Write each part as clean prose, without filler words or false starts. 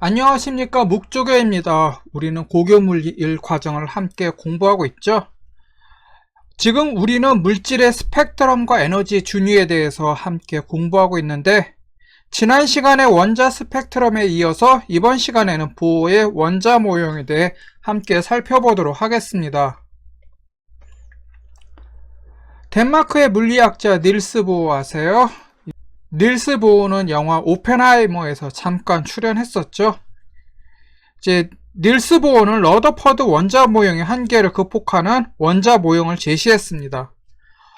안녕하십니까, 묵조교입니다. 우리는 고교물리 과정을 함께 공부하고 있죠. 지금 우리는 물질의 스펙트럼과 에너지 준위에 대해서 함께 공부하고 있는데, 지난 시간에 원자 스펙트럼에 이어서 이번 시간에는 보호의 원자 모형에 대해 함께 살펴보도록 하겠습니다. 덴마크의 물리학자 닐스 보어 아세요? 닐스 보어는 영화 오펜하이머에서 잠깐 출연했었죠. 이제 닐스 보어는 러더퍼드 원자 모형의 한계를 극복하는 원자 모형을 제시했습니다.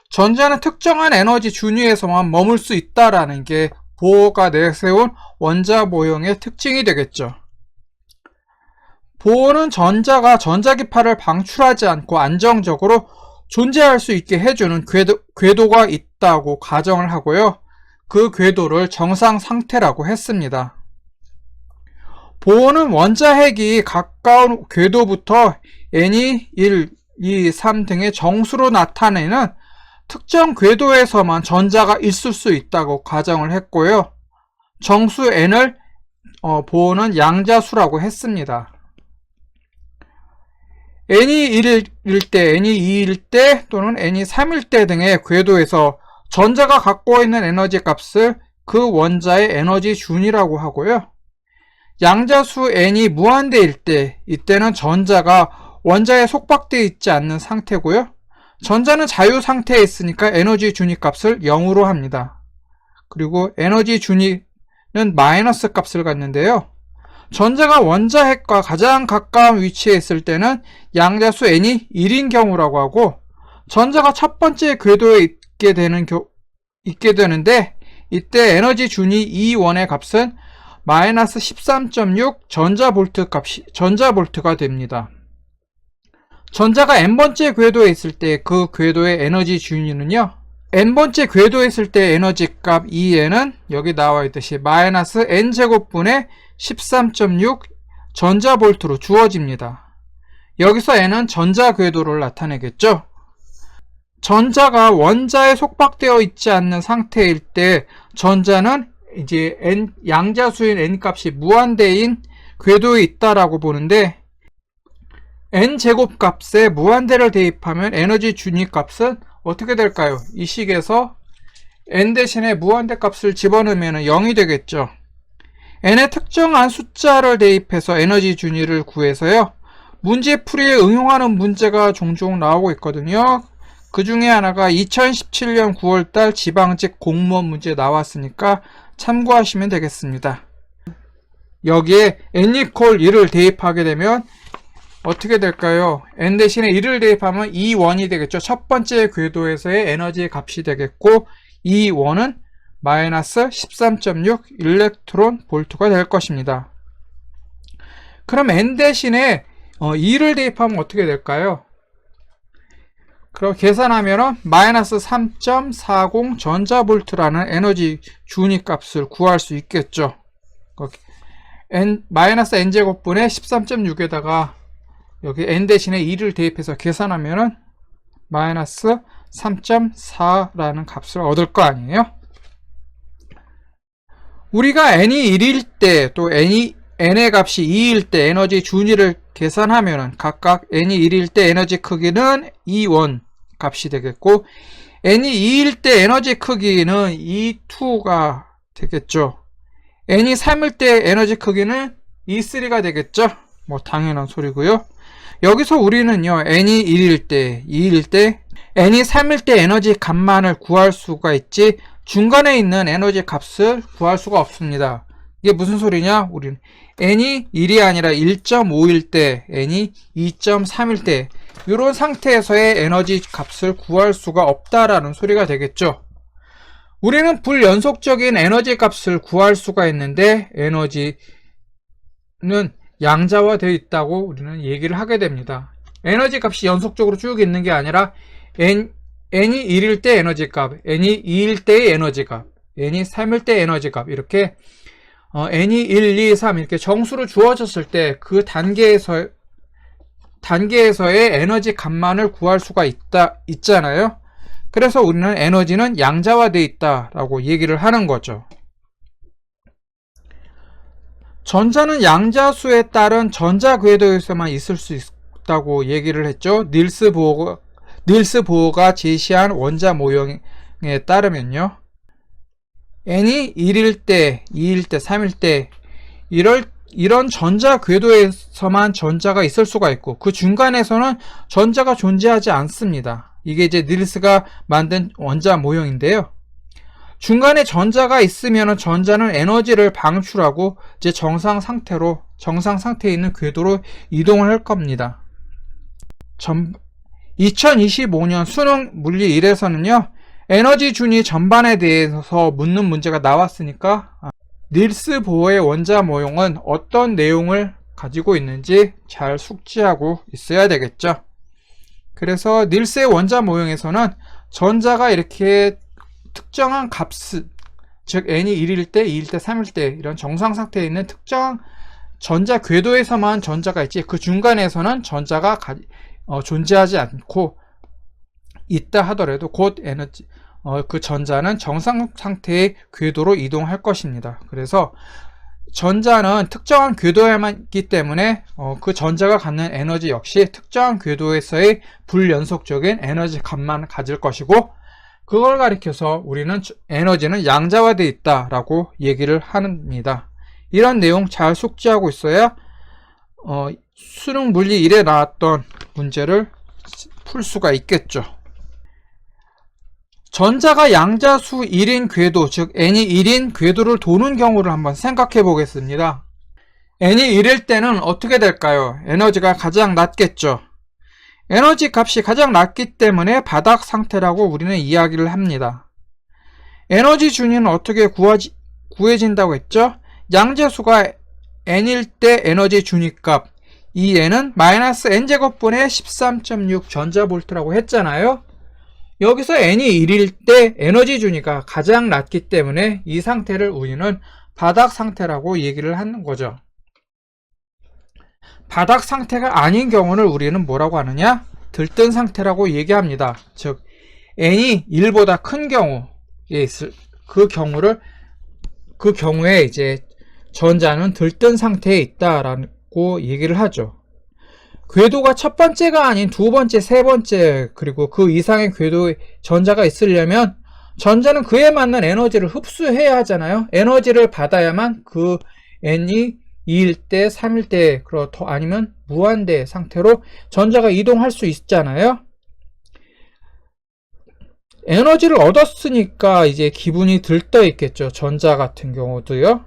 전자는 특정한 에너지 준위에서만 머물 수 있다라는 게 보어가 내세운 원자 모형의 특징이 되겠죠. 보어는 전자가 전자기파를 방출하지 않고 안정적으로 존재할 수 있게 해주는 궤도가 있다고 가정을 하고요. 그 궤도를 정상 상태라고 했습니다. 보어는 원자핵이 가까운 궤도부터 n이 1, 2, 3 등의 정수로 나타내는 특정 궤도에서만 전자가 있을 수 있다고 가정을 했고요. 정수 n을 보어는 양자수라고 했습니다. n이 1일 때, n이 2일 때 또는 n이 3일 때 등의 궤도에서 전자가 갖고 있는 에너지 값을 그 원자의 에너지 준이라고 하고요. 양자수 n이 무한대일 때, 이때는 전자가 원자에 속박되어 있지 않는 상태고요. 전자는 자유 상태에 있으니까 에너지 준위 값을 0으로 합니다. 그리고 에너지 준위는 마이너스 값을 갖는데요. 전자가 원자핵과 가장 가까운 위치에 있을 때는 양자수 n이 1인 경우라고 하고, 전자가 첫 번째 궤도에 있게 되는데 이때 에너지 준위 E1의 값은 마이너스 13.6 전자볼트가 됩니다. 전자가 n번째 궤도에 있을 때 그 궤도의 에너지 준위는요, n번째 궤도에 있을 때 에너지 값 E는 여기 나와 있듯이 마이너스 n제곱분의 13.6 전자볼트로 주어집니다. 여기서 n은 전자 궤도를 나타내겠죠. 전자가 원자에 속박되어 있지 않는 상태일 때 전자는 이제 양자수인 n 값이 무한대인 궤도에 있다라고 보는데, n 제곱 값에 무한대를 대입하면 에너지 준위 값은 어떻게 될까요? 이 식에서 n 대신에 무한대 값을 집어넣으면 0이 되겠죠. n의 특정한 숫자를 대입해서 에너지 준위를 구해서요, 문제풀이에 응용하는 문제가 종종 나오고 있거든요. 그 중에 하나가 2017년 9월달 지방직 공무원 문제 나왔으니까 참고하시면 되겠습니다. 여기에 n equal 1을 대입하게 되면 어떻게 될까요? n 대신에 1을 대입하면 E1이 되겠죠. 첫 번째 궤도에서의 에너지 값이 되겠고, E1은 마이너스 13.6 일렉트론 볼트가 될 것입니다. 그럼 n 대신에 2를 대입하면 어떻게 될까요? 그럼 계산하면 마이너스 3.40 전자볼트라는 에너지 준위 값을 구할 수 있겠죠. 마이너스 n제곱분의 13.6에다가 여기 n 대신에 2를 대입해서 계산하면 마이너스 3.4라는 값을 얻을 거 아니에요. 우리가 n이 1일 때 또 n의 값이 2일 때 에너지 준위를 계산하면 각각 n이 1일 때 에너지 크기는 E1 값이 되겠고, n이 2일 때 에너지 크기는 E2가 되겠죠. n이 3일 때 에너지 크기는 E3가 되겠죠. 뭐 당연한 소리고요. 여기서 우리는요, n이 1일 때, 2일 때, n이 3일 때 에너지 값만을 구할 수가 있지 중간에 있는 에너지 값을 구할 수가 없습니다. 이게 무슨 소리냐? 우리는 n이 1이 아니라 1.5일 때, n이 2.3일 때 이런 상태에서의 에너지 값을 구할 수가 없다라는 소리가 되겠죠. 우리는 불연속적인 에너지 값을 구할 수가 있는데 에너지는 양자화되어 있다고 우리는 얘기를 하게 됩니다. 에너지 값이 연속적으로 쭉 있는 게 아니라 n이 1일 때 에너지 값, n이 2일 때의 에너지 값, n이 3일 때 에너지 값, 이렇게 n이 1, 2, 3 이렇게 정수로 주어졌을 때 그 단계에서의 에너지 값만을 구할 수가 있잖아요. 그래서 우리는 에너지는 양자화되어 있다라고 얘기를 하는 거죠. 전자는 양자수에 따른 전자 궤도에서만 있을 수 있다고 얘기를 했죠. 닐스 보어가 제시한 원자 모형에 따르면요. n이 1일 때, 2일 때, 3일 때 이런 전자 궤도에서만 전자가 있을 수가 있고 그 중간에서는 전자가 존재하지 않습니다. 이게 이제 닐스가 만든 원자 모형인데요. 중간에 전자가 있으면 전자는 에너지를 방출하고 이제 정상 상태에 있는 궤도로 이동을 할 겁니다. 2025년 수능 물리 1에서는요, 에너지 준위 전반에 대해서 묻는 문제가 나왔으니까 닐스 보어의 원자 모형은 어떤 내용을 가지고 있는지 잘 숙지하고 있어야 되겠죠. 그래서 닐스의 원자 모형에서는 전자가 이렇게 특정한 값, 즉 n이 1일 때, 2일 때, 3일 때 이런 정상 상태에 있는 특정한 전자 궤도에서만 전자가 있지 그 중간에서는 전자가 존재하지 않고 있다 하더라도 곧 그 전자는 정상 상태의 궤도로 이동할 것입니다. 그래서 전자는 특정한 궤도에만 있기 때문에 그 전자가 갖는 에너지 역시 특정한 궤도에서의 불연속적인 에너지 값만 가질 것이고 그걸 가리켜서 우리는 에너지는 양자화되어 있다라고 얘기를 합니다. 이런 내용 잘 숙지하고 있어야 수능 물리 1에 나왔던 문제를 풀 수가 있겠죠. 전자가 양자수 1인 궤도, 즉 n이 1인 궤도를 도는 경우를 한번 생각해 보겠습니다. n이 1일 때는 어떻게 될까요? 에너지가 가장 낮겠죠. 에너지 값이 가장 낮기 때문에 바닥 상태라고 우리는 이야기를 합니다. 에너지 준위는 어떻게 구해진다고 했죠? 양자수가 n일 때 에너지 준위값, 이 n은 마이너스 n제곱분의 13.6 전자볼트라고 했잖아요. 여기서 n이 1일 때 에너지 준위가 가장 낮기 때문에 이 상태를 우리는 바닥 상태라고 얘기를 하는 거죠. 바닥 상태가 아닌 경우를 우리는 뭐라고 하느냐? 들뜬 상태라고 얘기합니다. 즉 n이 1보다 큰 경우에 있을 그 경우에 이제 전자는 들뜬 상태에 있다라고 얘기를 하죠. 궤도가 첫 번째가 아닌 두 번째, 세 번째 그리고 그 이상의 궤도에 전자가 있으려면 전자는 그에 맞는 에너지를 흡수해야 하잖아요. 에너지를 받아야만 그 n이 2일 때, 3일 때, 더 아니면 무한대 상태로 전자가 이동할 수 있잖아요. 에너지를 얻었으니까 이제 기분이 들떠 있겠죠. 전자 같은 경우도요.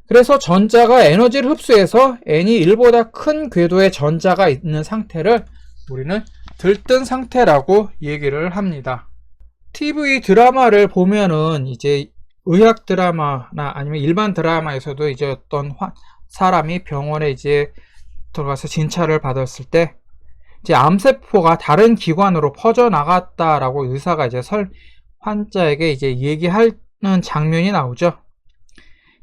그래서 전자가 에너지를 흡수해서 n이 1보다 큰 궤도의 전자가 있는 상태를 우리는 들뜬 상태라고 얘기를 합니다. TV 드라마를 보면은 이제 의학 드라마나 아니면 일반 드라마에서도 이제 어떤 사람이 병원에 이제 들어가서 진찰을 받았을 때 이제 암세포가 다른 기관으로 퍼져나갔다라고 의사가 이제 환자에게 이제 얘기하는 장면이 나오죠.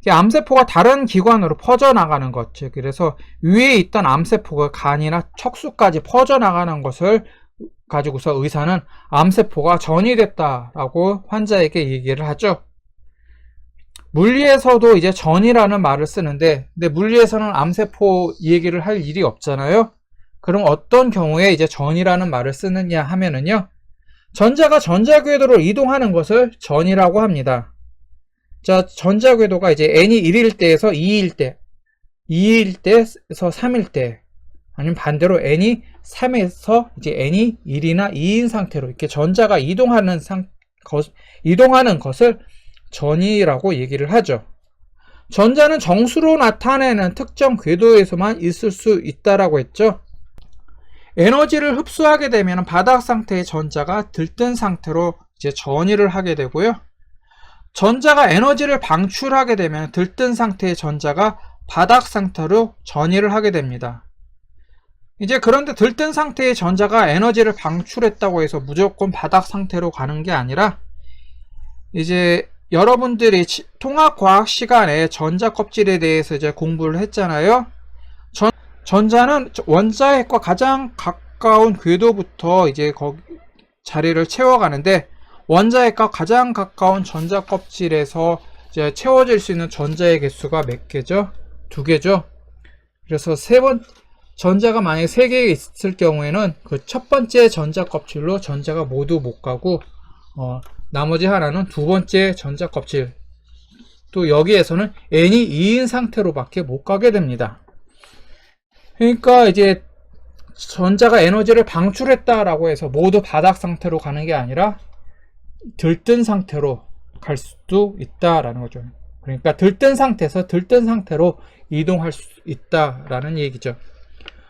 암세포가 다른 기관으로 퍼져나가는 것, 즉 그래서 위에 있던 암세포가 간이나 척수까지 퍼져나가는 것을 가지고서 의사는 암세포가 전이됐다라고 환자에게 얘기를 하죠. 물리에서도 이제 전이라는 말을 쓰는데, 근데 물리에서는 암세포 얘기를 할 일이 없잖아요. 그럼 어떤 경우에 이제 전이라는 말을 쓰느냐 하면은요, 전자가 전자궤도로 이동하는 것을 전이라고 합니다. 자, 전자궤도가 이제 n이 1일 때에서 2일 때, 2일 때에서 3일 때, 아니면 반대로 n이 3에서 이제 n이 1이나 2인 상태로 이렇게 전자가 이동하는 것을 전이라고 얘기를 하죠. 전자는 정수로 나타내는 특정 궤도에서만 있을 수 있다라고 했죠. 에너지를 흡수하게 되면 바닥 상태의 전자가 들뜬 상태로 이제 전이를 하게 되고요. 전자가 에너지를 방출하게 되면 들뜬 상태의 전자가 바닥 상태로 전이를 하게 됩니다. 이제 그런데 들뜬 상태의 전자가 에너지를 방출했다고 해서 무조건 바닥 상태로 가는 게 아니라 이제 여러분들이 통합과학 시간에 전자 껍질에 대해서 이제 공부를 했잖아요. 전자는 원자핵과 가장 가까운 궤도부터 이제 거기 자리를 채워가는데 원자핵과 가장 가까운 전자 껍질에서 이제 채워질 수 있는 전자의 개수가 몇 개죠? 두 개죠. 그래서 전자가 만약에 3개 있을 경우에는 그 첫 번째 전자 껍질로 전자가 모두 못 가고 나머지 하나는 두 번째 전자 껍질, 또 여기에서는 n이 2인 상태로 밖에 못 가게 됩니다. 그러니까 이제 전자가 에너지를 방출했다라고 해서 모두 바닥 상태로 가는 게 아니라 들뜬 상태로 갈 수도 있다라는 거죠. 그러니까 들뜬 상태에서 들뜬 상태로 이동할 수 있다라는 얘기죠.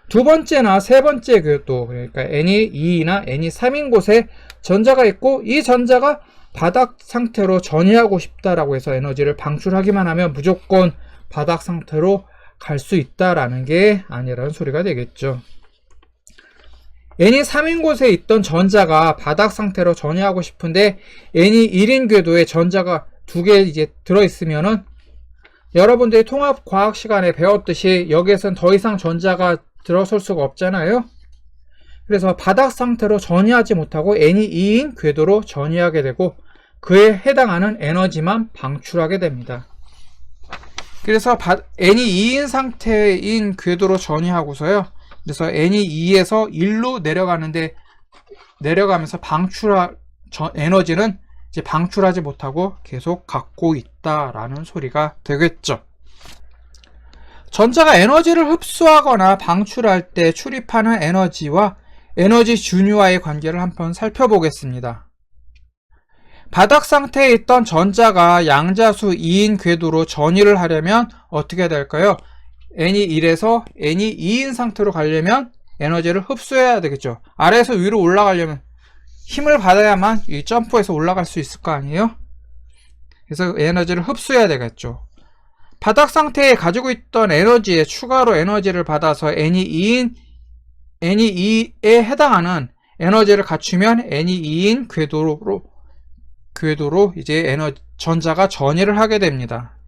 두 번째나 세 번째 궤도, 그러니까 n이 2나 n이 3인 곳에 전자가 있고 이 전자가 바닥 상태로 전이하고 싶다라고 해서 에너지를 방출하기만 하면 무조건 바닥 상태로 갈 수 있다라는 게 아니라는 소리가 되겠죠. n이 3인 곳에 있던 전자가 바닥 상태로 전이하고 싶은데 n이 1인 궤도에 전자가 2개 이제 들어있으면은 여러분들이 통합 과학 시간에 배웠듯이 여기에선 더 이상 전자가 들어설 수가 없잖아요. 그래서 바닥 상태로 전이하지 못하고 n이 2인 궤도로 전이하게 되고 그에 해당하는 에너지만 방출하게 됩니다. 그래서 n이 2인 상태인 궤도로 전이하고서요. 그래서 n이 2에서 1로 내려가면서 에너지는 이제 방출하지 못하고 계속 갖고 있다라는 소리가 되겠죠. 전자가 에너지를 흡수하거나 방출할 때 출입하는 에너지와 에너지 준위와의 관계를 한번 살펴보겠습니다. 바닥 상태에 있던 전자가 양자수 2인 궤도로 전이를 하려면 어떻게 될까요? n이 1에서 n이 2인 상태로 가려면 에너지를 흡수해야 되겠죠. 아래에서 위로 올라가려면 힘을 받아야만 이 점프해서 올라갈 수 있을 거 아니에요? 그래서 에너지를 흡수해야 되겠죠. 바닥 상태에 가지고 있던 에너지에 추가로 에너지를 받아서 n이 2에 해당하는 에너지를 갖추면 n이 2인 궤도로 이제 전자가 전이를 하게 됩니다.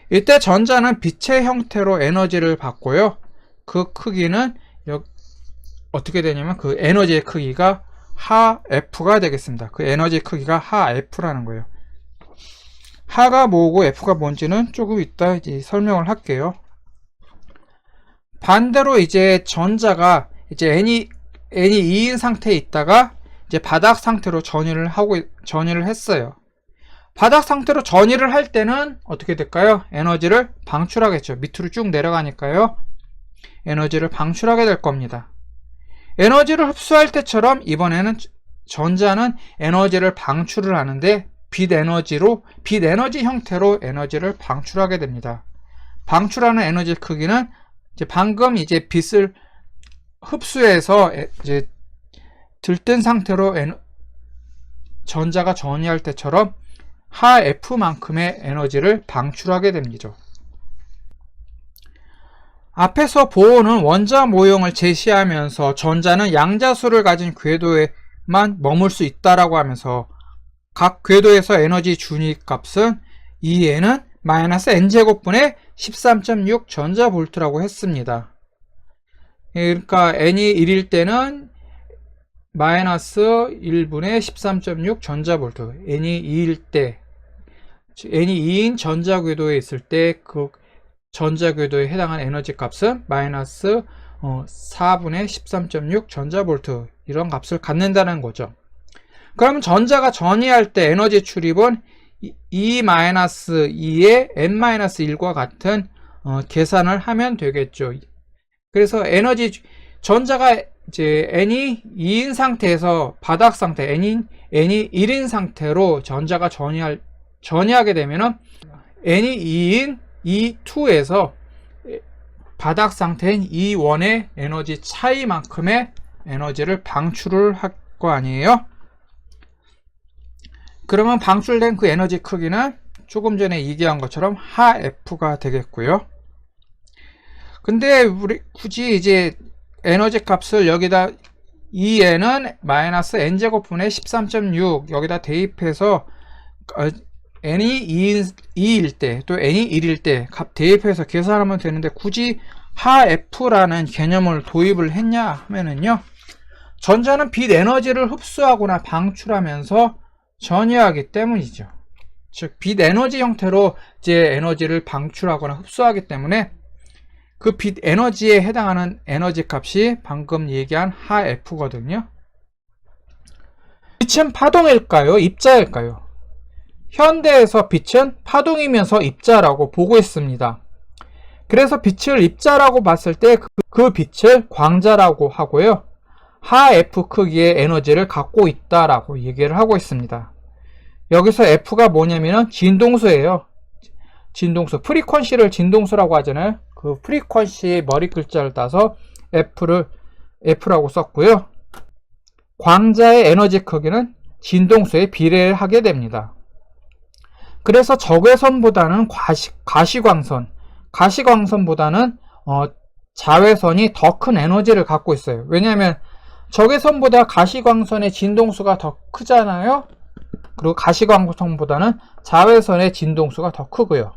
이때 전자는 빛의 형태로 에너지를 받고요. 그 크기는 어떻게 되냐면 그 에너지의 크기가 하F가 되겠습니다. 그 에너지 크기가 하F라는 거예요. 하가 뭐고 F가 뭔지는 조금 이따 이제 설명을 할게요. 반대로 이제 전자가 이제 n이 2인 상태에 있다가 이제 바닥 상태로 전이를 했어요. 바닥 상태로 전이를 할 때는 어떻게 될까요? 에너지를 방출하겠죠. 밑으로 쭉 내려가니까요. 에너지를 방출하게 될 겁니다. 에너지를 흡수할 때처럼 이번에는 전자는 에너지를 방출을 하는데 빛 에너지 형태로 에너지를 방출하게 됩니다. 방출하는 에너지 크기는 이제 방금 이제 빛을 흡수해서 이제 들뜬 상태로 전자가 전이할 때처럼 하F만큼의 에너지를 방출하게 됩니다. 앞에서 보호는 원자 모형을 제시하면서 전자는 양자수를 가진 궤도에만 머물 수 있다라고 하면서 각 궤도에서 에너지 준위 값은 2n은 -n제곱분의 13.6 전자볼트라고 했습니다. 그러니까 n이 1일 때는 -1분의 13.6 전자볼트, n이 2일 때, n이 2인 전자궤도에 있을 때 그 전자궤도에 해당하는 에너지 값은 -4분의 13.6 전자볼트, 이런 값을 갖는다는 거죠. 그럼 전자가 전이할 때 에너지 출입은 E-2의 n-1과 같은 계산을 하면 되겠죠. 그래서 전자가 이제 n이 2인 상태에서 바닥 상태, n이 1인 상태로 전자가 전이하게 되면은 n이 2인 E2에서 바닥 상태인 E1의 에너지 차이만큼의 에너지를 방출을 할 거 아니에요? 그러면 방출된 그 에너지 크기는 조금 전에 얘기한 것처럼 하F가 되겠고요. 근데 우리 굳이 이제 에너지 값을 여기다 2n은 -n제곱분의 13.6 여기다 대입해서 n이 2일 때 또 n이 1일 때 값 대입해서 계산하면 되는데 굳이 하F라는 개념을 도입을 했냐 하면은요, 전자는 빛 에너지를 흡수하거나 방출하면서 전이하기 때문이죠. 즉 빛 에너지 형태로 이제 에너지를 방출하거나 흡수하기 때문에 그 빛 에너지에 해당하는 에너지 값이 방금 얘기한 하 F거든요. 빛은 파동일까요? 입자일까요? 현대에서 빛은 파동이면서 입자라고 보고 있습니다. 그래서 빛을 입자라고 봤을 때 그 빛을 광자라고 하고요. 하 F 크기의 에너지를 갖고 있다라고 얘기를 하고 있습니다. 여기서 F가 뭐냐면은 진동수예요. 진동수. 프리퀀시를 진동수라고 하잖아요. 그 프리퀀시의 머리 글자를 따서 F라고 썼고요. 광자의 에너지 크기는 진동수에 비례를 하게 됩니다. 그래서 적외선보다는 가시광선보다는 자외선이 더 큰 에너지를 갖고 있어요. 왜냐하면 적외선보다 가시광선의 진동수가 더 크잖아요. 그리고 가시광선보다는 자외선의 진동수가 더 크고요.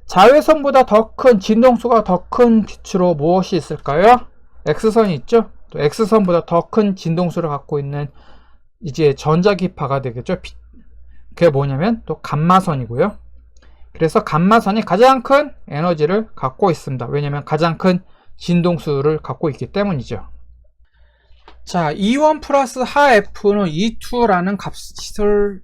자외선보다 더 큰 진동수가 더 큰 빛으로 무엇이 있을까요? X선이 있죠. 또 X선보다 더 큰 진동수를 갖고 있는 이제 전자기파가 되겠죠. 그게 뭐냐면 또 감마선이고요. 그래서 감마선이 가장 큰 에너지를 갖고 있습니다. 왜냐하면 가장 큰 진동수를 갖고 있기 때문이죠. 자, E1 플러스 하 F는 E2라는 값을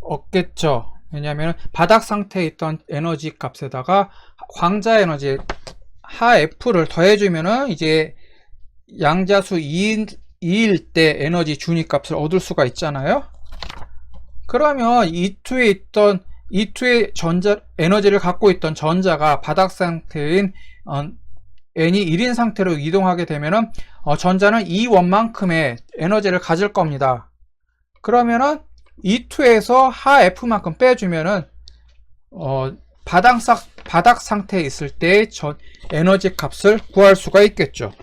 얻겠죠. 왜냐하면 바닥 상태에 있던 에너지 값에다가 광자 에너지 하 F를 더해주면은 이제 양자수 2일 때 에너지 준위 값을 얻을 수가 있잖아요. 그러면 E2의 에너지를 갖고 있던 전자가 바닥 상태인 n이 1인 상태로 이동하게 되면은 전자는 E1만큼의 에너지를 가질 겁니다. 그러면은 E2에서 하 F만큼 빼주면은 바닥 상태에 있을 때의 에너지 값을 구할 수가 있겠죠.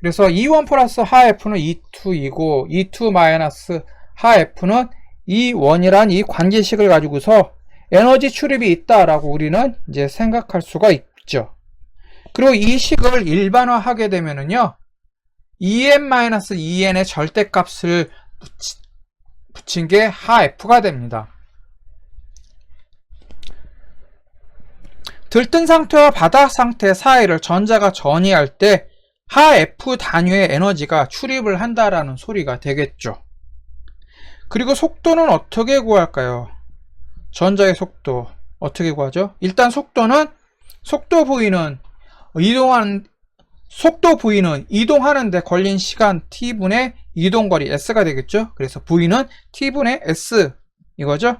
그래서 E1 플러스 하 F는 E2이고 E2 마이너스 하 F는 E1이란 이 관계식을 가지고서 에너지 출입이 있다라고 우리는 이제 생각할 수가 있죠. 그리고 이 식을 일반화하게 되면은요, EN-EN의 절대값을 붙인 게 하 F가 됩니다. 들뜬 상태와 바닥 상태 사이를 전자가 전이할 때 하 F 단위의 에너지가 출입을 한다라는 소리가 되겠죠. 그리고 속도는 어떻게 구할까요? 전자의 속도 어떻게 구하죠? 일단 속도 V는 이동하는데 걸린 시간 T분의 이동거리 S가 되겠죠? 그래서 V는 T분의 S 이거죠?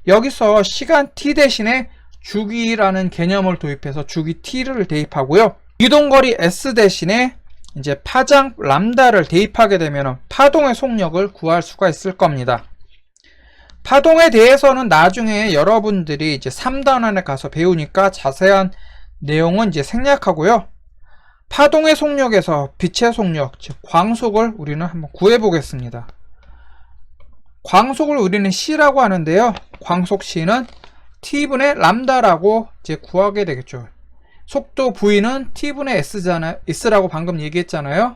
여기서 시간 T 대신에 주기라는 개념을 도입해서 주기 T를 대입하고요. 이동거리 S 대신에 이제 파장 람다를 대입하게 되면 파동의 속력을 구할 수가 있을 겁니다. 파동에 대해서는 나중에 여러분들이 이제 3단원에 가서 배우니까 자세한 내용은 이제 생략하고요. 파동의 속력에서 빛의 속력, 즉 광속을 우리는 한번 구해 보겠습니다. 광속을 우리는 C라고 하는데요. 광속 C는 T분의 람다라고 이제 구하게 되겠죠. 속도 V는 T분의 S라고 방금 얘기했잖아요.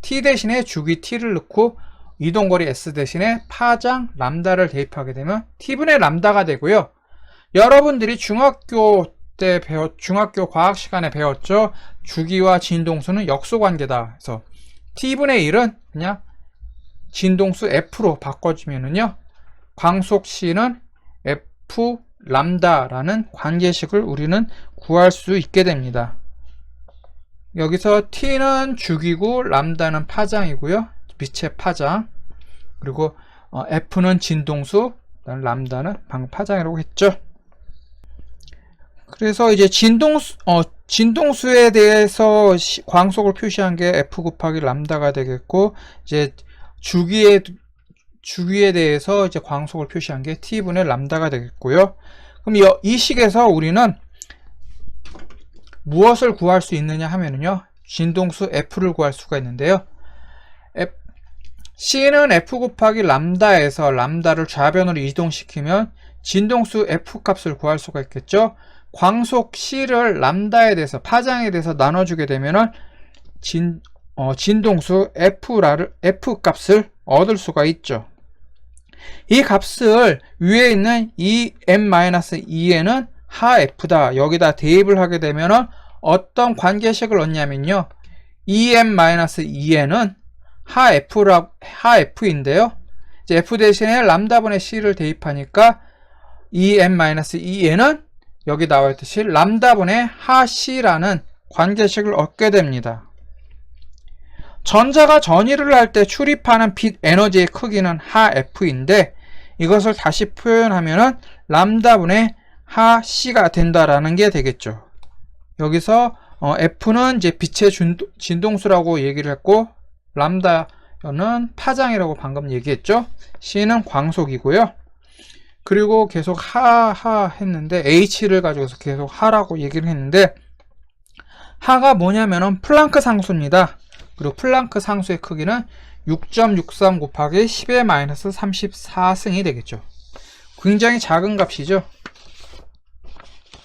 T 대신에 주기 T를 넣고 이동거리 S 대신에 파장 람다를 대입하게 되면 T분의 람다가 되고요. 여러분들이 중학교 과학 시간에 배웠죠. 주기와 진동수는 역소관계다. 그래서 T분의 1은 그냥 진동수 F로 바꿔주면은요. 광속 C는 F 람다라는 관계식을 우리는 구할 수 있게 됩니다. 여기서 T는 주기고 람다는 파장이고요. 빛의 파장. 그리고 F는 진동수, 람다는 방금 파장이라고 했죠. 그래서 이제 진동수에 대해서 광속을 표시한 게 F 곱하기 람다가 되겠고, 이제 주기에 대해서 이제 광속을 표시한 게 T분의 람다가 되겠고요. 그럼 이 식에서 우리는 무엇을 구할 수 있느냐 하면은요, 진동수 F를 구할 수가 있는데요. C는 F 곱하기 람다에서 람다를 좌변으로 이동시키면 진동수 F 값을 구할 수가 있겠죠. 광속 C를 람다에 대해서 파장에 대해서 나눠주게 되면은 진동수 F 값을 얻을 수가 있죠. 이 값을 위에 있는 EM-EN은 하F다. 여기다 대입을 하게 되면은 어떤 관계식을 얻냐면요. EM-2N은 하F인데요. 이제 F 대신에 람다분의 C를 대입하니까 EM-2N은 여기 나와 있듯이 람다분의 하C라는 관계식을 얻게 됩니다. 전자가 전이를 할 때 출입하는 빛 에너지의 크기는 하F인데 이것을 다시 표현하면은 람다분의 하C가 된다라는 게 되겠죠. 여기서 F는 이제 빛의 진동수라고 얘기를 했고 람다는 파장이라고 방금 얘기했죠. C는 광속이고요. 그리고 계속 하 했는데 H를 가지고서 계속 하라고 얘기를 했는데 하가 뭐냐면은 플랑크 상수입니다. 그리고 플랑크 상수의 크기는 6.63 곱하기 10의 마이너스 34승이 되겠죠. 굉장히 작은 값이죠.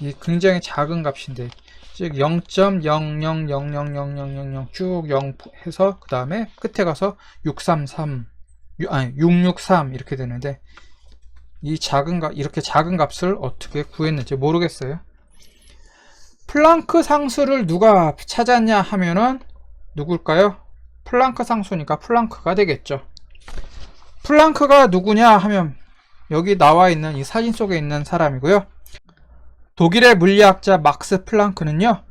이 굉장히 작은 값인데 즉 0.00000000 쭉 0 해서 그 다음에 끝에 가서 663 이렇게 되는데 이 작은 값 이렇게 작은 값을 어떻게 구했는지 모르겠어요. 플랑크 상수를 누가 찾았냐 하면은 누굴까요? 플랑크 상수니까 플랑크가 되겠죠. 플랑크가 누구냐 하면 여기 나와 있는 이 사진 속에 있는 사람이고요. 독일의 물리학자 막스 플랑크는요.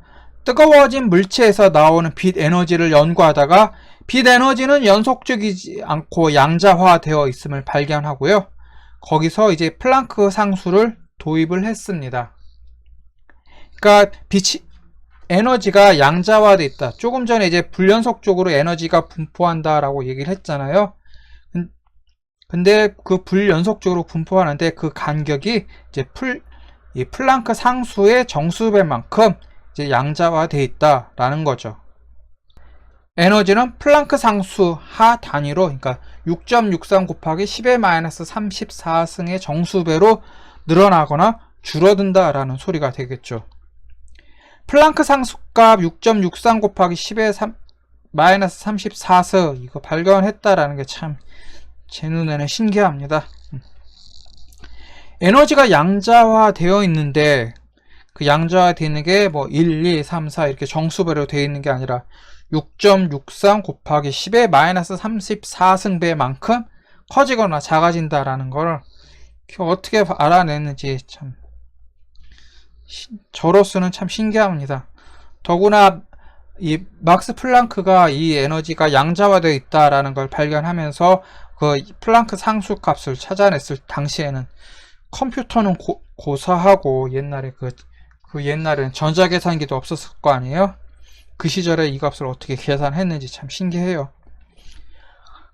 뜨거워진 물체에서 나오는 빛 에너지를 연구하다가 빛 에너지는 연속적이지 않고 양자화되어 있음을 발견하고요. 거기서 이제 플랑크 상수를 도입을 했습니다. 그러니까 빛이 에너지가 양자화되어 있다. 조금 전에 이제 불연속적으로 에너지가 분포한다라고 얘기를 했잖아요. 근데 그 불연속적으로 분포하는데 그 간격이 이제 이 플랑크 상수의 정수배만큼 이제 양자화되어 있다라는 거죠. 에너지는 플랑크 상수 하 단위로 그러니까 6.63 곱하기 10의 마이너스 34승의 정수배로 늘어나거나 줄어든다라는 소리가 되겠죠. 플랑크 상수값 6.63 곱하기 10의 마이너스 34승 이거 발견했다라는 게 참 제 눈에는 신기합니다. 에너지가 양자화 되어 있는데 그 양자화 되어 있는 게 뭐 1, 2, 3, 4 이렇게 정수배로 되어 있는 게 아니라 6.63 곱하기 10의 마이너스 34승배만큼 커지거나 작아진다라는 걸 어떻게 알아냈는지 참 저로서는 참 신기합니다. 더구나 이 막스 플랑크가 이 에너지가 양자화되어 있다라는 걸 발견하면서 그 플랑크 상수 값을 찾아냈을 당시에는 컴퓨터는 고사하고 옛날에 그 옛날에는 전자계산기도 없었을 거 아니에요? 그 시절에 이 값을 어떻게 계산했는지 참 신기해요.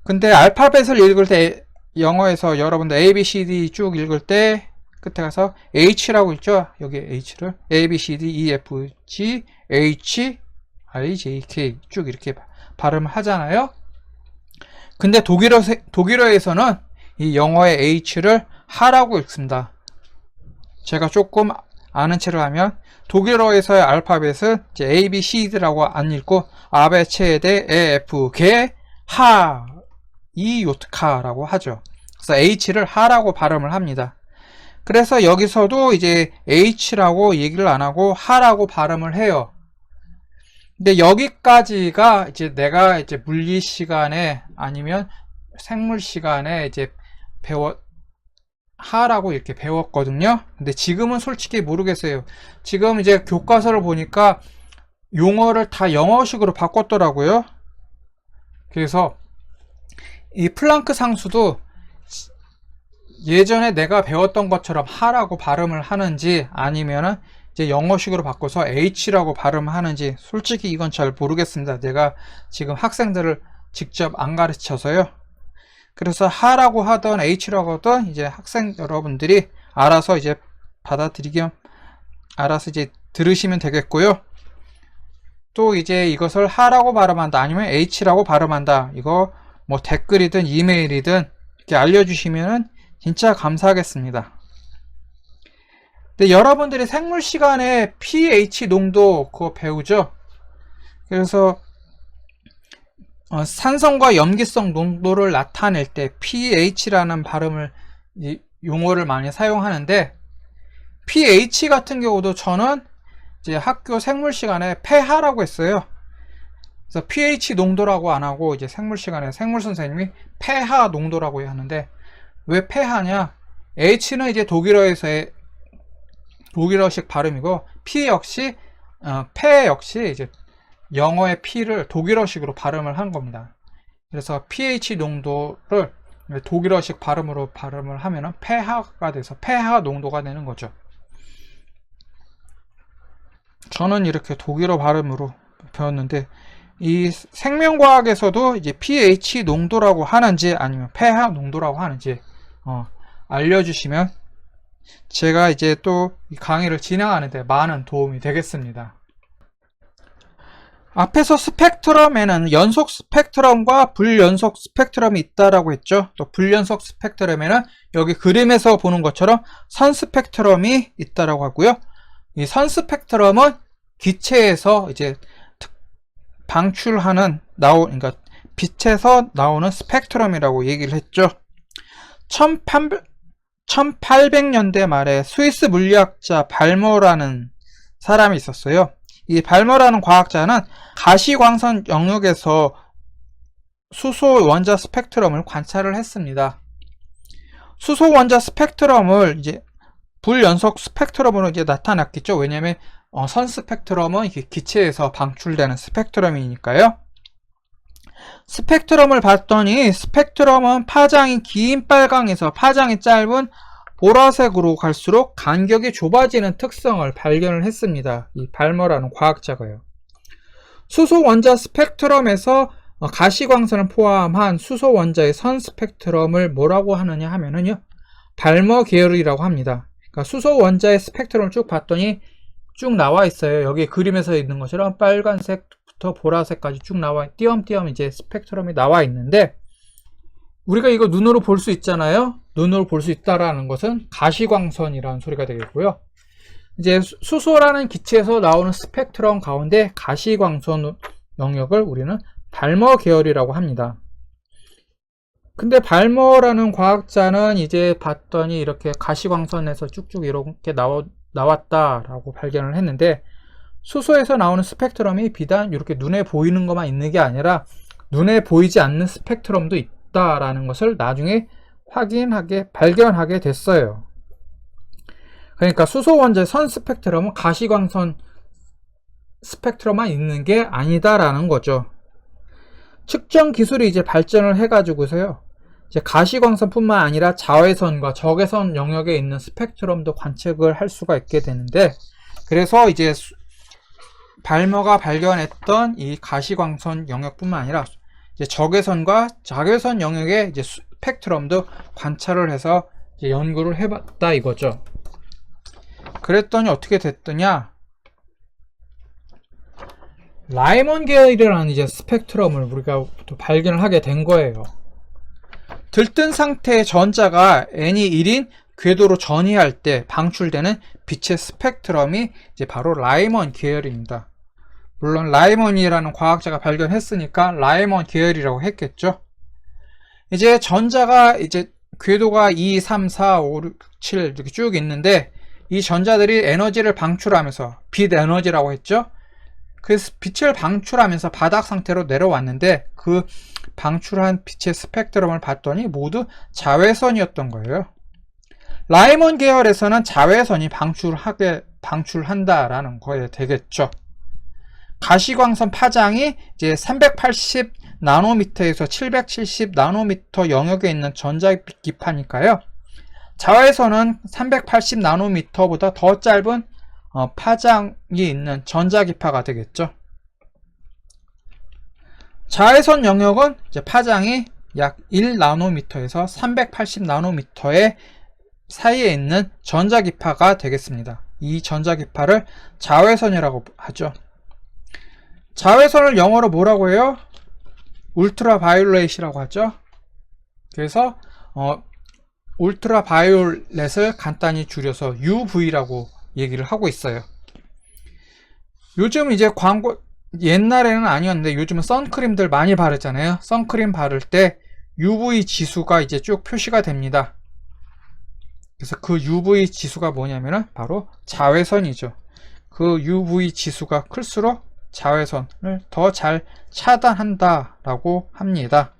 근데 알파벳을 읽을 때 영어에서 여러분들 A, B, C, D 쭉 읽을 때 끝에 가서 H라고 있죠? 여기 H를 A, B, C, D, E, F, G, H, I, J, K 쭉 이렇게 발음을 하잖아요. 근데 독일어에서는 이 영어의 H를 하라고 읽습니다. 제가 조금 아는 체를 하면 독일어에서의 알파벳은 이제 A, B, C, D라고 안 읽고 아베, 체데, 에, F, 게, 하, 이, 요트카라고 하죠. 그래서 H를 하라고 발음을 합니다. 그래서 여기서도 이제 H라고 얘기를 안 하고 하라고 발음을 해요. 근데 여기까지가 이제 내가 이제 물리 시간에 아니면 생물 시간에 이제 하라고 이렇게 배웠거든요. 근데 지금은 솔직히 모르겠어요. 지금 이제 교과서를 보니까 용어를 다 영어식으로 바꿨더라고요. 그래서 이 플랑크 상수도 예전에 내가 배웠던 것처럼 하라고 발음을 하는지 아니면은 이제 영어식으로 바꿔서 H라고 발음하는지 솔직히 이건 잘 모르겠습니다. 내가 지금 학생들을 직접 안 가르쳐서요. 그래서 하라고 하던 H라고 하던 이제 학생 여러분들이 알아서 이제 받아들이면 알아서 이제 들으시면 되겠고요. 또 이제 이것을 하라고 발음한다 아니면 H라고 발음한다 이거 뭐 댓글이든 이메일이든 이렇게 알려주시면은 진짜 감사하겠습니다. 근데 여러분들이 생물 시간에 pH 농도 그거 배우죠? 그래서 산성과 염기성 농도를 나타낼 때 pH라는 발음을 용어를 많이 사용하는데 pH 같은 경우도 저는 이제 학교 생물 시간에 폐하라고 했어요. 그래서 pH 농도라고 안 하고 이제 생물 시간에 생물 선생님이 폐하 농도라고 하는데, 왜 폐하냐? H는 이제 독일어식 발음이고, P 역시 폐 역시 이제 영어의 P를 독일어식으로 발음을 한 겁니다. 그래서 pH 농도를 독일어식 발음으로 발음을 하면은 폐하가 돼서 폐하 농도가 되는 거죠. 저는 이렇게 독일어 발음으로 배웠는데, 이 생명과학에서도 이제 pH 농도라고 하는지 아니면 폐하 농도라고 하는지 알려주시면 제가 이제 또 이 강의를 진행하는데 많은 도움이 되겠습니다. 앞에서 스펙트럼에는 연속 스펙트럼과 불연속 스펙트럼이 있다라고 했죠. 또 불연속 스펙트럼에는 여기 그림에서 보는 것처럼 선 스펙트럼이 있다라고 하고요. 이 선 스펙트럼은 기체에서 이제 그러니까 빛에서 나오는 스펙트럼이라고 얘기를 했죠. 1800년대 말에 스위스 물리학자 발머라는 사람이 있었어요. 이 발머라는 과학자는 가시광선 영역에서 수소 원자 스펙트럼을 관찰을 했습니다. 수소 원자 스펙트럼을 이제 불연속 스펙트럼으로 이제 나타났겠죠. 왜냐하면 선 스펙트럼은 기체에서 방출되는 스펙트럼이니까요. 스펙트럼을 봤더니 스펙트럼은 파장이 긴 빨강에서 파장이 짧은 보라색으로 갈수록 간격이 좁아지는 특성을 발견을 했습니다. 이 발머라는 과학자가요. 수소 원자 스펙트럼에서 가시광선을 포함한 수소 원자의 선 스펙트럼을 뭐라고 하느냐 하면은요, 발머 계열이라고 합니다. 그러니까 수소 원자의 스펙트럼을 쭉 봤더니 쭉 나와 있어요. 여기 그림에서 있는 것처럼 빨간색부터 보라색까지 쭉 나와, 띄엄띄엄 이제 스펙트럼이 나와 있는데, 우리가 이거 눈으로 볼 수 있잖아요. 눈으로 볼 수 있다라는 것은 가시광선이라는 소리가 되겠고요. 이제 수소라는 기체에서 나오는 스펙트럼 가운데 가시광선 영역을 우리는 발머 계열이라고 합니다. 근데 발머라는 과학자는 이제 봤더니 이렇게 가시광선에서 쭉쭉 이렇게 나왔다라고 발견을 했는데, 수소에서 나오는 스펙트럼이 비단 이렇게 눈에 보이는 것만 있는 게 아니라 눈에 보이지 않는 스펙트럼도 있다라는 것을 나중에 발견하게 됐어요. 그러니까 수소 원자의 선 스펙트럼은 가시광선 스펙트럼만 있는 게 아니다라는 거죠. 측정 기술이 이제 발전을 해가지고서요, 이제 가시광선뿐만 아니라 자외선과 적외선 영역에 있는 스펙트럼도 관측을 할 수가 있게 되는데, 그래서 이제 발머가 발견했던 이 가시광선 영역뿐만 아니라 이제 적외선과 자외선 영역의 이제 스펙트럼도 관찰을 해서 이제 연구를 해봤다 이거죠. 그랬더니 어떻게 됐더냐? 라이먼 계열이라는 이제 스펙트럼을 우리가 또 발견을 하게 된 거예요. 들뜬 상태의 전자가 n이 1인 궤도로 전이할 때 방출되는 빛의 스펙트럼이 이제 바로 라이먼 계열입니다. 물론 라이먼이라는 과학자가 발견했으니까 라이먼 계열이라고 했겠죠. 이제 전자가 이제 궤도가 2, 3, 4, 5, 6, 7 이렇게 쭉 있는데, 이 전자들이 에너지를 방출하면서 빛 에너지라고 했죠. 그래서 빛을 방출하면서 바닥 상태로 내려왔는데, 그 방출한 빛의 스펙트럼을 봤더니 모두 자외선이었던 거예요. 라이먼 계열에서는 자외선이 방출한다라는 거에 되겠죠. 가시광선 파장이 이제 380 나노미터에서 770 나노미터 영역에 있는 전자기파니까요. 자외선은 380 나노미터보다 더 짧은 파장이 있는 전자기파가 되겠죠. 자외선 영역은 이제 파장이 약 1나노미터에서 380 나노미터의 사이에 있는 전자기파가 되겠습니다. 이 전자기파를 자외선이라고 하죠. 자외선을 영어로 뭐라고 해요? 울트라바이올렛이라고 하죠. 그래서 울트라바이올렛을 간단히 줄여서 UV라고 얘기를 하고 있어요. 요즘 이제 옛날에는 아니었는데 요즘은 선크림들 많이 바르잖아요. 선크림 바를 때 UV 지수가 이제 쭉 표시가 됩니다. 그래서 그 UV 지수가 뭐냐면은 바로 자외선이죠. 그 UV 지수가 클수록 자외선을 더 잘 차단한다라고 합니다.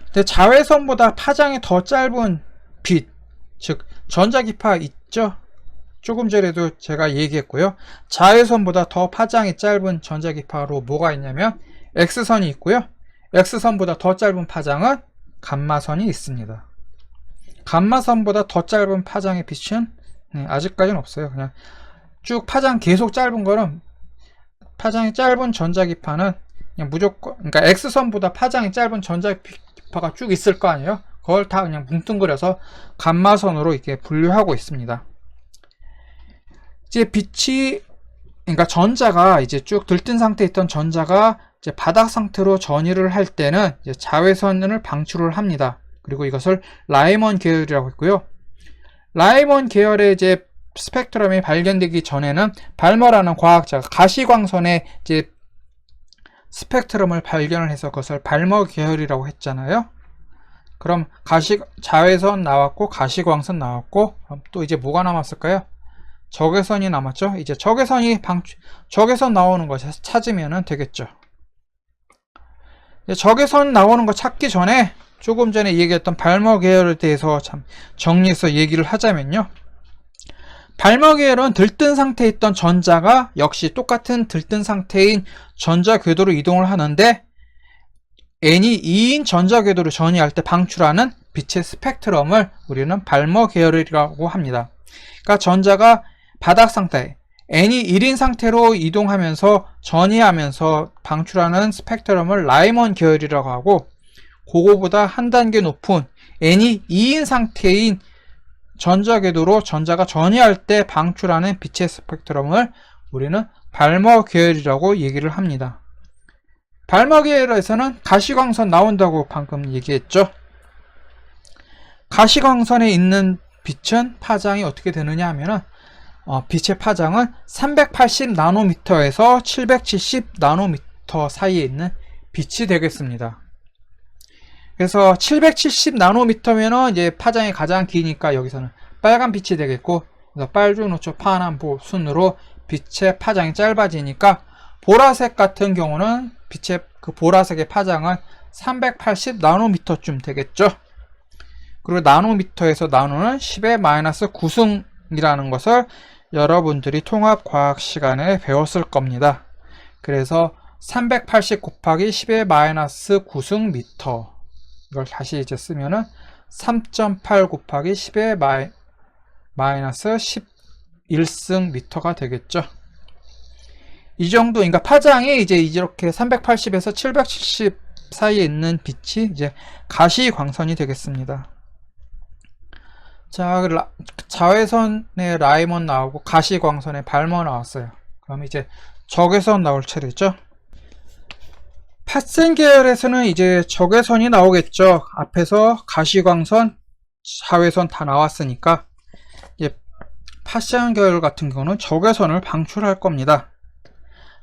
근데 자외선보다 파장이 더 짧은 빛, 즉 전자기파 있죠? 조금 전에도 제가 얘기했고요. 자외선보다 더 파장이 짧은 전자기파로 뭐가 있냐면 X선이 있고요. X선보다 더 짧은 파장은 감마선이 있습니다. 감마선보다 더 짧은 파장의 빛은 아직까지는 없어요. 그냥 쭉 파장 계속 짧은 거는, 파장이 짧은 전자기파는 그냥 무조건, 그러니까 X선보다 파장이 짧은 전자기파가 쭉 있을 거 아니에요. 그걸 다 그냥 뭉뚱그려서 감마선으로 이렇게 분류하고 있습니다. 이제 빛이, 그러니까 전자가 이제 쭉 들뜬 상태에 있던 전자가 이제 바닥 상태로 전이를 할 때는 이제 자외선을 방출을 합니다. 그리고 이것을 라이먼 계열이라고 했고요. 라이먼 계열의 이제 스펙트럼이 발견되기 전에는 발머라는 과학자가 가시광선의 이제 스펙트럼을 발견을 해서 그것을 발머 계열이라고 했잖아요. 그럼 자외선 나왔고 가시광선 나왔고, 그럼 또 이제 뭐가 남았을까요? 적외선이 남았죠. 이제 적외선 나오는 거 찾으면 되겠죠. 적외선 나오는 거 찾기 전에 조금 전에 얘기했던 발머 계열에 대해서 참 정리해서 얘기를 하자면요. 발머 계열은 들뜬 상태에 있던 전자가 역시 똑같은 들뜬 상태인 전자 궤도로 이동을 하는데, n이 2인 전자 궤도로 전이할 때 방출하는 빛의 스펙트럼을 우리는 발머 계열이라고 합니다. 그러니까 전자가 바닥 상태, n이 1인 상태로 이동하면서 전이하면서 방출하는 스펙트럼을 라이먼 계열이라고 하고, 그거보다 한 단계 높은 n이 2인 상태인 전자 궤도로 전자가 전이할 때 방출하는 빛의 스펙트럼을 우리는 발머 계열이라고 얘기를 합니다. 발머 계열에서는 가시광선 나온다고 방금 얘기했죠. 가시광선에 있는 빛은 파장이 어떻게 되느냐 하면은 빛의 파장은 380 나노미터에서 770 나노미터 사이에 있는 빛이 되겠습니다. 그래서 770 나노미터면은 이제 파장이 가장 기니까 여기서는 빨간 빛이 되겠고, 그래서 빨주노초 파남보 순으로 빛의 파장이 짧아지니까 보라색 같은 경우는 빛의 그 보라색의 파장은 380 나노미터쯤 되겠죠. 그리고 나노미터에서 나노는 10의 마이너스 9승이라는 것을 여러분들이 통합 과학 시간에 배웠을 겁니다. 그래서 380 곱하기 10의 마이너스 9승 미터, 이걸 다시 이제 쓰면은 3.8 곱하기 10의 마이너스 11승 미터가 되겠죠. 이 정도, 그러니까 파장이 이제 이렇게 380에서 770 사이에 있는 빛이 이제 가시광선이 되겠습니다. 자, 자외선의 라이먼 나오고 가시광선의 발머 나왔어요. 그럼 이제 적외선 나올 차례죠. 팟센 계열에서는 이제 적외선이 나오겠죠. 앞에서 가시광선, 자외선 다 나왔으니까 이제 팟센 계열 같은 경우는 적외선을 방출할 겁니다.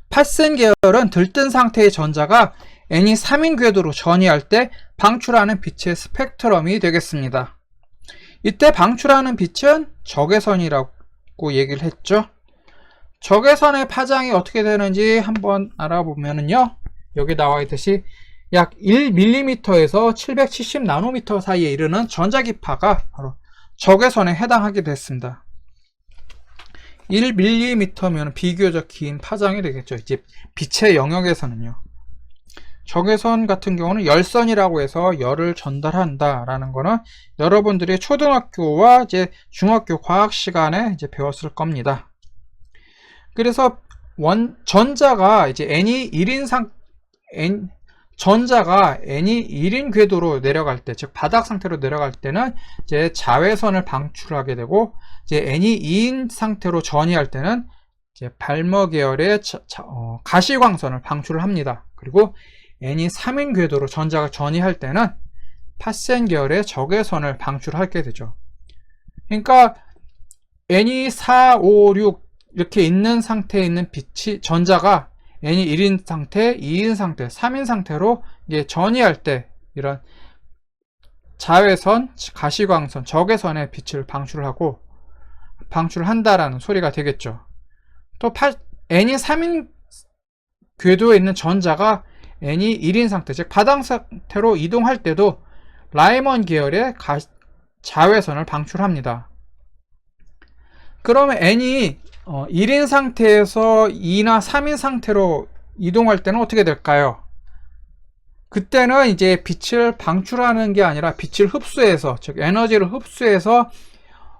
팟센 계열은 들뜬 상태의 전자가 n이 3인 궤도로 전이할 때 방출하는 빛의 스펙트럼이 되겠습니다. 이때 방출하는 빛은 적외선이라고 얘기를 했죠. 적외선의 파장이 어떻게 되는지 한번 알아보면요. 여기 나와 있듯이 약 1mm에서 770 나노미터 사이에 이르는 전자기파가 바로 적외선에 해당하게 됐습니다. 1mm면 비교적 긴 파장이 되겠죠. 이제 빛의 영역에서는요. 적외선 같은 경우는 열선이라고 해서 열을 전달한다 라는 거는 여러분들이 초등학교와 이제 중학교 과학 시간에 이제 배웠을 겁니다. 그래서 전자가 이제 전자가 n이 1인 궤도로 내려갈 때, 즉 바닥 상태로 내려갈 때는 이제 자외선을 방출하게 되고, 이제 n이 2인 상태로 전이할 때는 이제 발머 계열의 가시광선을 방출을 합니다. 그리고 n이 3인 궤도로 전자가 전이할 때는 팟센 계열의 적외선을 방출하게 되죠. 그러니까 n이 4, 5, 6 이렇게 있는 상태에 있는 빛이, 전자가 n이 1인 상태, 2인 상태, 3인 상태로 이제 전이할 때 이런 자외선, 가시광선, 적외선의 빛을 방출한다라는 소리가 되겠죠. 또 N이 3인 궤도에 있는 전자가 N이 1인 상태, 즉 바닥 상태로 이동할 때도 라이먼 계열의 자외선을 방출합니다. 그러면 N이 1인 상태에서 2나 3인 상태로 이동할 때는 어떻게 될까요? 그때는 이제 빛을 방출하는 게 아니라 빛을 흡수해서, 즉 에너지를 흡수해서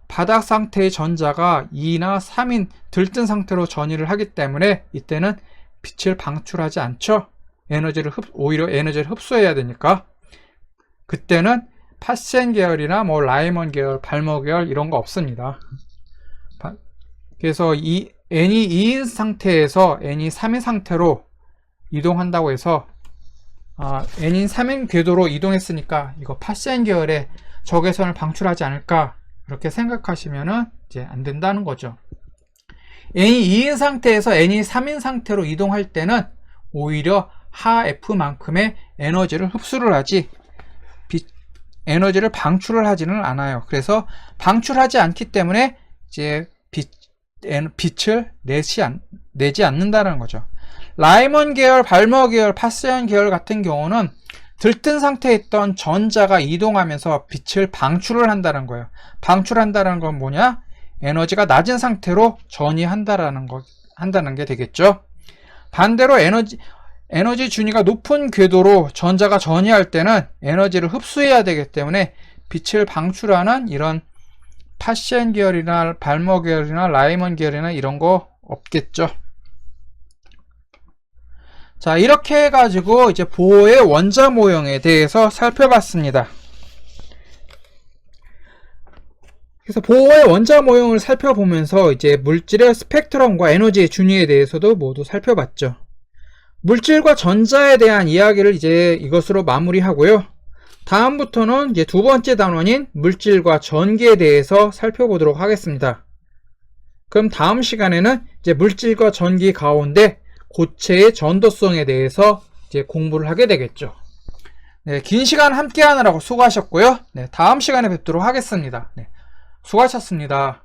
바닥 상태의 전자가 2나 3인 들뜬 상태로 전이를 하기 때문에 이때는 빛을 방출하지 않죠. 오히려 에너지를 흡수해야 되니까. 그때는 파센 계열이나 뭐 라이먼 계열, 발머 계열 이런 거 없습니다. 그래서 N이 2인 상태에서 N이 3인 상태로 이동한다고 해서 N인 3인 궤도로 이동했으니까 이거 파센 계열의 적외선을 방출하지 않을까 이렇게 생각하시면은 이제 안 된다는 거죠. N이 2인 상태에서 N이 3인 상태로 이동할 때는 오히려 하 F만큼의 에너지를 흡수를 하지 에너지를 방출을 하지는 않아요. 그래서 방출하지 않기 때문에 이제 빛을 내지 않는다는 거죠. 라이먼 계열, 발머 계열, 파센 계열 같은 경우는 들뜬 상태에 있던 전자가 이동하면서 빛을 방출을 한다는 거예요. 방출한다는 건 뭐냐? 에너지가 낮은 상태로 전이한다는 게 되겠죠. 반대로 에너지 준위가 높은 궤도로 전자가 전이할 때는 에너지를 흡수해야 되기 때문에 빛을 방출하는 이런 파센 계열이나 발머 계열이나 라이먼 계열이나 이런 거 없겠죠. 자, 이렇게 해가지고 이제 보호의 원자 모형에 대해서 살펴봤습니다. 그래서 보호의 원자 모형을 살펴보면서 이제 물질의 스펙트럼과 에너지의 준위에 대해서도 모두 살펴봤죠. 물질과 전자에 대한 이야기를 이제 이것으로 마무리하고요. 다음부터는 이제 두 번째 단원인 물질과 전기에 대해서 살펴보도록 하겠습니다. 그럼 다음 시간에는 이제 물질과 전기 가운데 고체의 전도성에 대해서 이제 공부를 하게 되겠죠. 네, 긴 시간 함께 하느라고 수고하셨고요. 네, 다음 시간에 뵙도록 하겠습니다. 네, 수고하셨습니다.